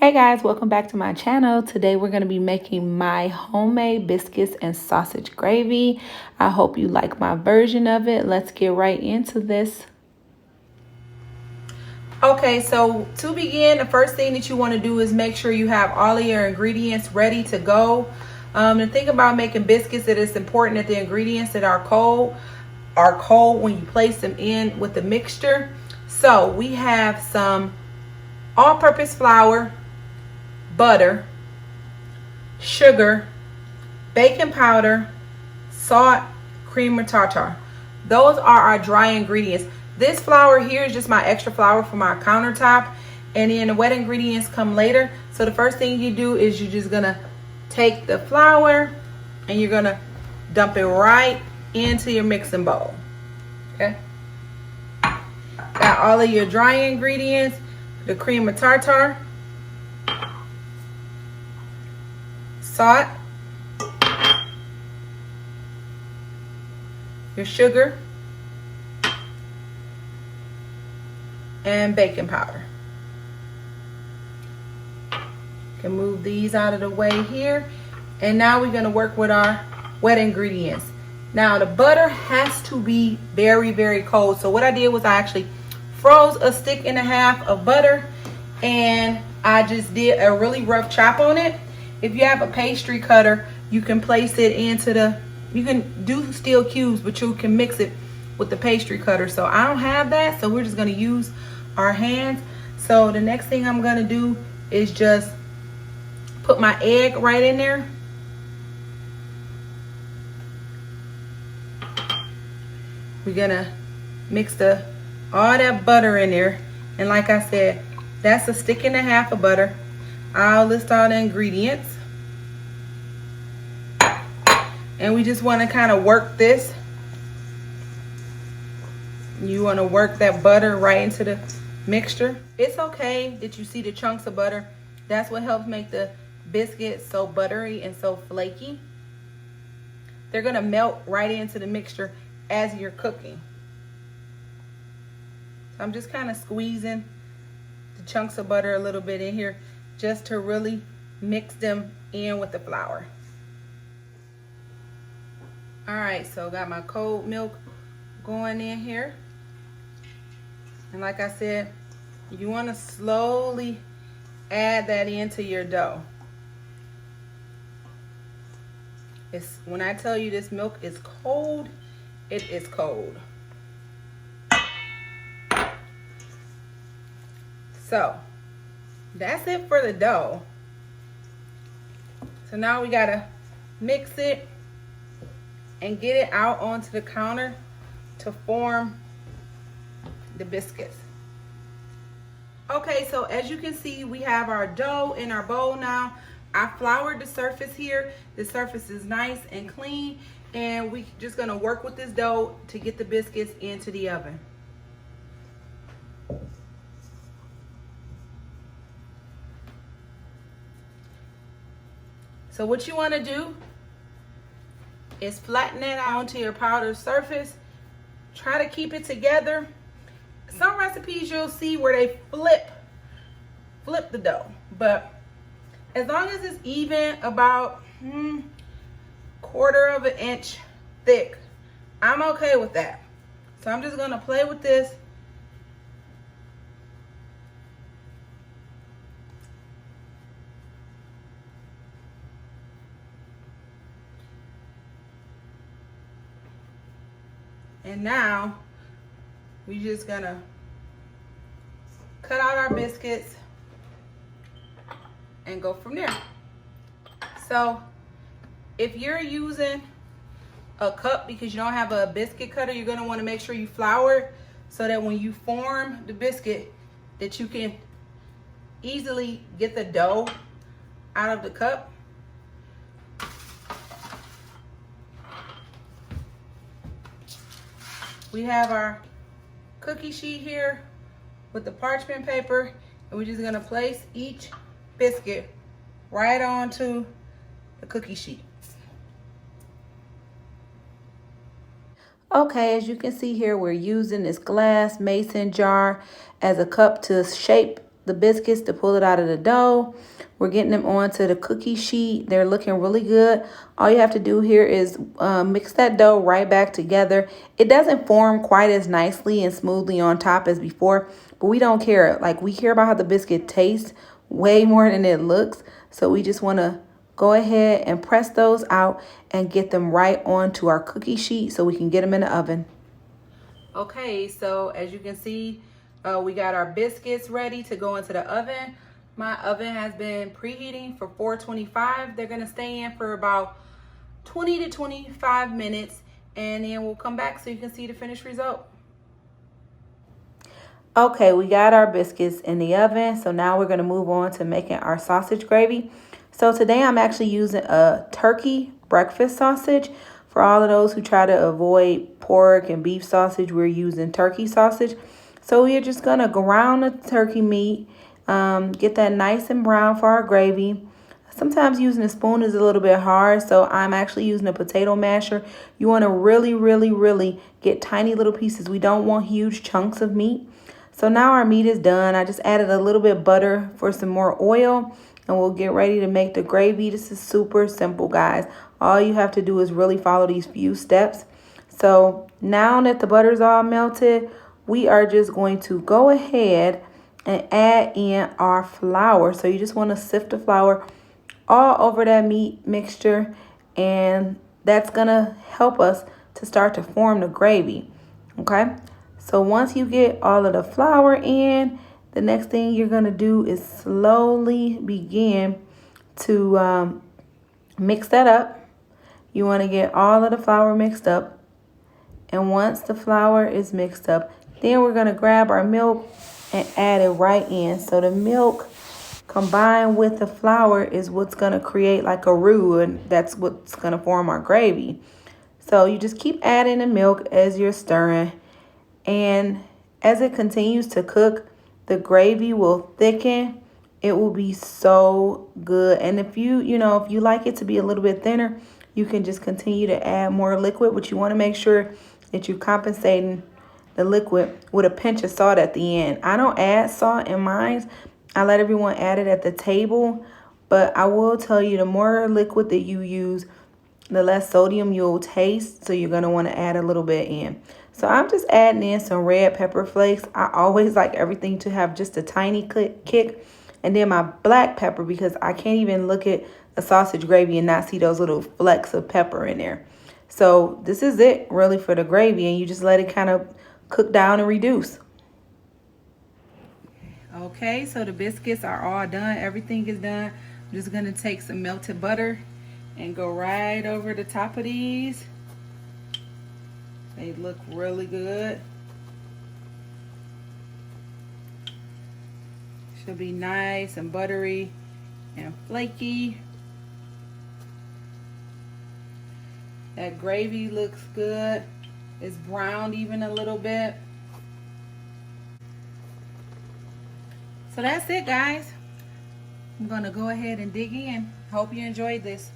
Hey guys, welcome back to my channel. Today we're going to be making my homemade biscuits and sausage gravy. I hope you like my version of it. Let's get right into this. Okay, so to begin, the first thing that you want to do is make sure you have all of your ingredients ready to go. And think about making biscuits, that it's important that the ingredients that are cold when you place them in with the mixture. So we have some all-purpose flour, butter, sugar, baking powder, salt, cream, and tartar. Those are our dry ingredients. This flour here is just my extra flour for my countertop, and then the wet ingredients come later. So the first thing you do is you're just gonna take the flour and you're gonna dump it right into your mixing bowl. Okay, got all of your dry ingredients, the cream of tartar, salt, your sugar, and baking powder. You can move these out of the way here. And now we're gonna work with our wet ingredients. Now the butter has to be very, very cold. So what I did was I actually froze a stick and a half of butter, and I just did a really rough chop on it. If you have a pastry cutter, you can place it into you can do steel cubes, but you can mix it with the pastry cutter. So I don't have that, so we're just gonna use our hands. So the next thing I'm gonna do is just put my egg right in there. We're gonna mix all that butter in there. And like I said, that's a stick and a half of butter. I'll list all the ingredients. And we just want to kind of work this. You want to work that butter right into the mixture. It's okay that you see the chunks of butter. That's what helps make the biscuits so buttery and so flaky. They're going to melt right into the mixture as you're cooking. So I'm just kind of squeezing the chunks of butter a little bit in here just to really mix them in with the flour. All right, so got my cold milk going in here. And like I said, you want to slowly add that into your dough. When I tell you this milk is cold, it is cold. So that's it for the dough. So now we gotta mix it and get it out onto the counter to form the biscuits. Okay, so as you can see, we have our dough in our bowl now. I floured the surface here. The surface is nice and clean, and we just gonna work with this dough to get the biscuits into the oven. So what you want to do is flatten it out onto your powder surface. Try to keep it together. Some recipes you'll see where they flip the dough, but as long as it's even, about quarter of an inch thick, I'm okay with that. So I'm just gonna play with this. And now we're just gonna cut out our biscuits and go from there. So if you're using a cup because you don't have a biscuit cutter, you're gonna wanna make sure you flour it so that when you form the biscuit, that you can easily get the dough out of the cup. We have our cookie sheet here with the parchment paper, and we're just gonna place each biscuit right onto the cookie sheet. Okay, as you can see here, we're using this glass mason jar as a cup to shape the biscuits to pull it out of the dough. We're getting them onto the cookie sheet. They're looking really good. All you have to do here is mix that dough right back together. It doesn't form quite as nicely and smoothly on top as before, but we don't care. Like, we care about how the biscuit tastes way more than it looks. So we just want to go ahead and press those out and get them right onto our cookie sheet so we can get them in the oven. Okay, so as you can see, we got our biscuits ready to go into the oven. My oven has been preheating for 425. They're gonna stay in for about 20 to 25 minutes, and then we'll come back so you can see the finished result. Okay, we got our biscuits in the oven, so now we're gonna move on to making our sausage gravy. So today I'm actually using a turkey breakfast sausage. For all of those who try to avoid pork and beef sausage, we're using turkey sausage. So we're just gonna ground the turkey meat, get that nice and brown for our gravy. Sometimes using a spoon is a little bit hard, so I'm actually using a potato masher. You want to really get tiny little pieces. We don't want huge chunks of meat. So now our meat is done. I just added a little bit of butter for some more oil, and we'll get ready to make the gravy. This is super simple, guys. All you have to do is really follow these few steps. So now that the butter's all melted, we are just going to go ahead and add in our flour. So you just want to sift the flour all over that meat mixture, and that's gonna help us to start to form the gravy. Okay, so once you get all of the flour in, the next thing you're gonna do is slowly begin to mix that up. You want to get all of the flour mixed up, and once the flour is mixed up, then we're gonna grab our milk and add it right in. So the milk combined with the flour is what's going to create like a roux, and that's what's going to form our gravy. So you just keep adding the milk as you're stirring, and as it continues to cook, the gravy will thicken. It will be so good. And if you like it to be a little bit thinner, you can just continue to add more liquid, but you want to make sure that you're compensating the liquid with a pinch of salt at the end. I don't add salt in mine. I let everyone add it at the table, but I will tell you, the more liquid that you use, the less sodium you'll taste, so you're going to want to add a little bit in. So I'm just adding in some red pepper flakes. I always like everything to have just a tiny kick. And then my black pepper, because I can't even look at a sausage gravy and not see those little flecks of pepper in there. So this is it really for the gravy, and you just let it kind of cook down and reduce. Okay, so the biscuits are all done. Everything is done. I'm just going to take some melted butter and go right over the top of these. They look really good. Should be nice and buttery and flaky. That gravy looks good. It's browned even a little bit. So that's it, guys. I'm gonna go ahead and dig in. Hope you enjoyed this.